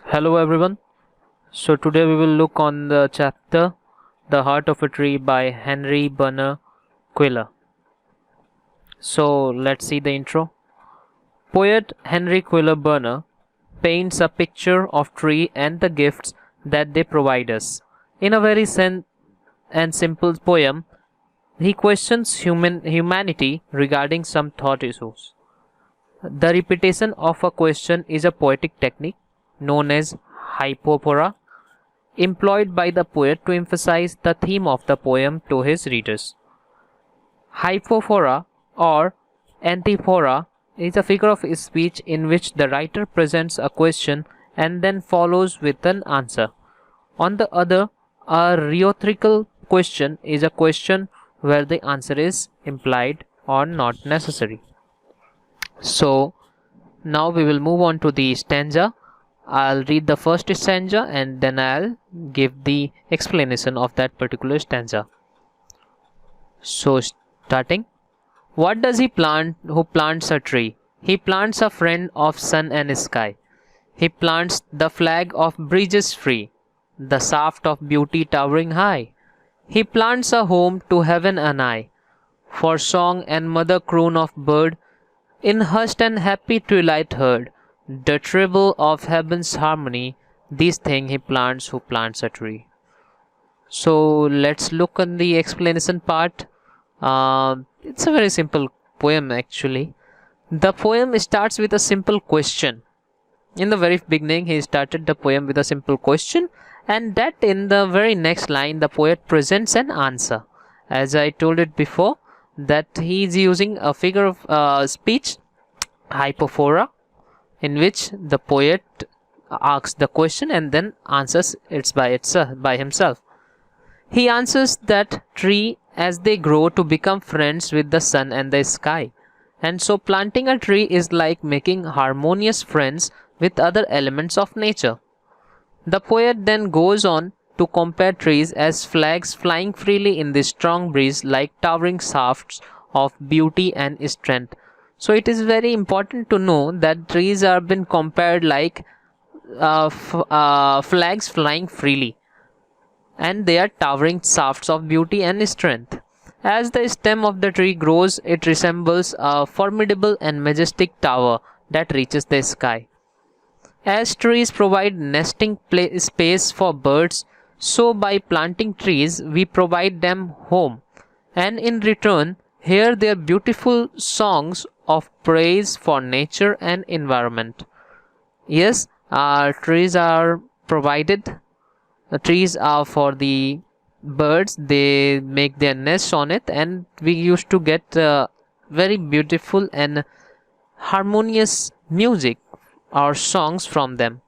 Hello everyone. So today we will look on the chapter The Heart of a Tree by Henry Berner Quiller. So let's see the intro. Poet Henry Quiller Berner paints a picture of tree and the gifts that they provide us. In a very simple poem, he questions humanity regarding some thought issues. The repetition of a question is a poetic technique known as hypophora, employed by the poet to emphasize the theme of the poem to his readers. Hypophora or antiphora is a figure of speech in which the writer presents a question and then follows with an answer. On the other, a rhetorical question is a question where the answer is implied or not necessary. So now we will move on to the stanza. I'll read the first stanza and then I'll give the explanation of that particular stanza. So starting, what does he plant who plants a tree? He plants a friend of sun and sky. He plants the flag of bridges free, the shaft of beauty towering high. He plants a home to heaven and I, for song and mother croon of bird, in hushed and happy twilight heard, the treble of heaven's harmony, these thing he plants who plants a tree. So let's look on the explanation part. It's a very simple poem actually. The poem starts with a simple question. In the very beginning, he started the poem with a simple question, and that in the very next line, the poet presents an answer. As I told it before, that he is using a figure of speech, hypophora, in which the poet asks the question and then answers it by himself. He answers that tree as they grow to become friends with the sun and the sky. And so planting a tree is like making harmonious friends with other elements of nature. The poet then goes on to compare trees as flags flying freely in the strong breeze like towering shafts of beauty and strength. So it is very important to know that trees are been compared like flags flying freely, and they are towering shafts of beauty and strength. As the stem of the tree grows, it resembles a formidable and majestic tower that reaches the sky. As trees provide nesting space for birds, so by planting trees we provide them home, and in return hear their beautiful songs of praise for nature and environment. Yes, our trees are provided. The trees are for the birds. They make their nests on it, and we used to get very beautiful and harmonious music or songs from them.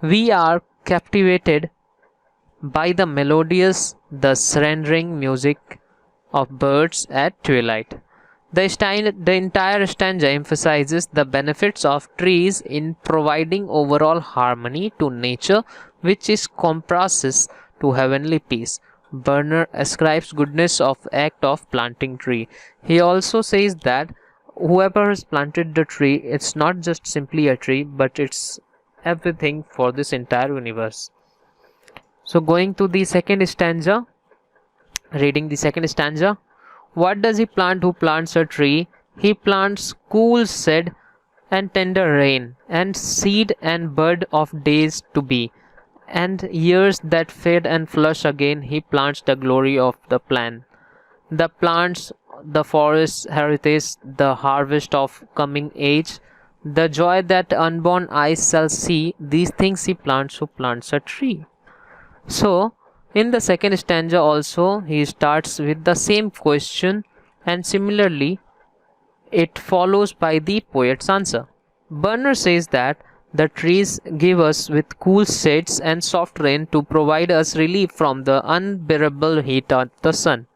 We are captivated by the melodious, the surrendering music of birds at twilight. The entire stanza emphasizes the benefits of trees in providing overall harmony to nature, which is compresses to heavenly peace. Berner ascribes goodness of act of planting tree. He also says that whoever has planted the tree, it's not just simply a tree, but it's everything for this entire universe. So going to the second stanza, reading the second stanza. What does he plant who plants a tree? He plants cool shade and tender rain, and seed and bud of days to be, and years that fade and flush again. He plants the glory of the plant. The plants, the forest heritage, the harvest of coming age, the joy that unborn eyes shall see. These things he plants who plants a tree. So in the second stanza also he starts with the same question, and similarly it follows by the poet's answer. Berner says that the trees give us with cool shades and soft rain to provide us relief from the unbearable heat of the sun.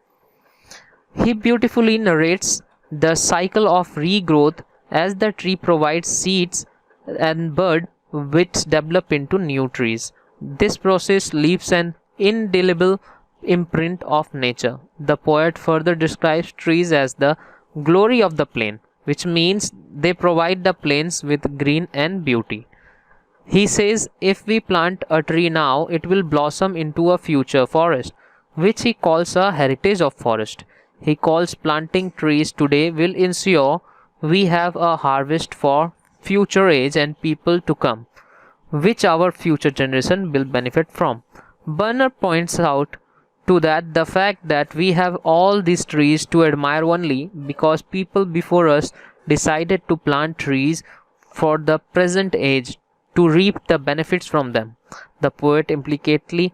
He beautifully narrates the cycle of regrowth as the tree provides seeds and bud which develop into new trees. This process leaves an indelible imprint of nature. The poet further describes trees as the glory of the plain, which means they provide the plains with green and beauty. He says if we plant a tree now, it will blossom into a future forest, which he calls a heritage of forest. He calls planting trees today will ensure we have a harvest for future age and people to come, which our future generation will benefit from. Burner points out to that the fact that we have all these trees to admire only because people before us decided to plant trees for the present age to reap the benefits from them. The poet implicitly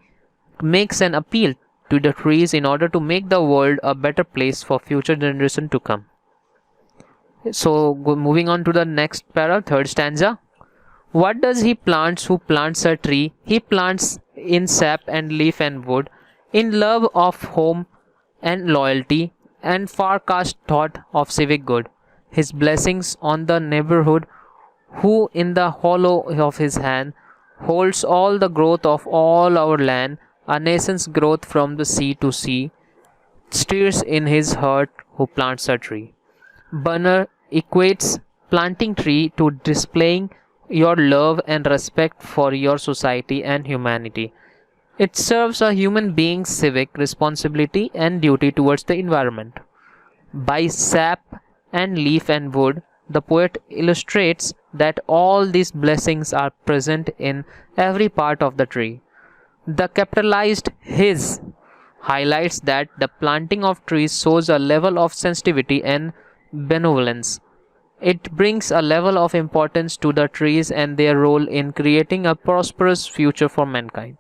makes an appeal to the trees in order to make the world a better place for future generation to come. So moving on to the next para, third stanza. What does he plants who plants a tree? He plants in sap and leaf and wood, in love of home and loyalty, and far cast thought of civic good. His blessings on the neighborhood, who in the hollow of his hand holds all the growth of all our land, a nation's growth from the sea to sea, stirs in his heart who plants a tree. Bunner equates planting tree to displaying your love and respect for your society and humanity. It serves a human being's civic responsibility and duty towards the environment. By sap and leaf and wood, the poet illustrates that all these blessings are present in every part of the tree. The capitalized his highlights that the planting of trees shows a level of sensitivity and benevolence. It brings a level of importance to the trees and their role in creating a prosperous future for mankind.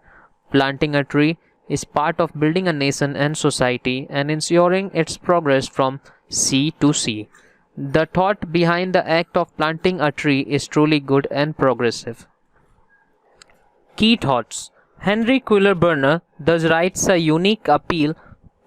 Planting a tree is part of building a nation and society and ensuring its progress from sea to sea. The thought behind the act of planting a tree is truly good and progressive. Key thoughts. Henry Quiller Burner thus writes a unique appeal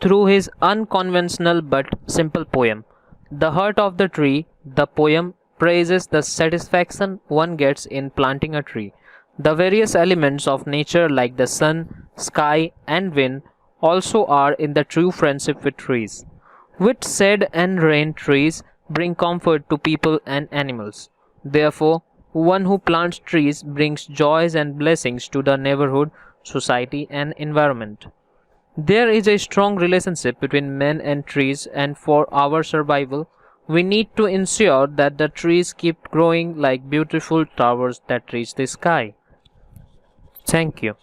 through his unconventional but simple poem. The Heart of the Tree. The poem praises the satisfaction one gets in planting a tree. The various elements of nature like the sun, sky, and wind also are in the true friendship with trees. With shade and rain, trees bring comfort to people and animals. Therefore, one who plants trees brings joys and blessings to the neighborhood, society, and environment. There is a strong relationship between men and trees, and for our survival, we need to ensure that the trees keep growing like beautiful towers that reach the sky. Thank you.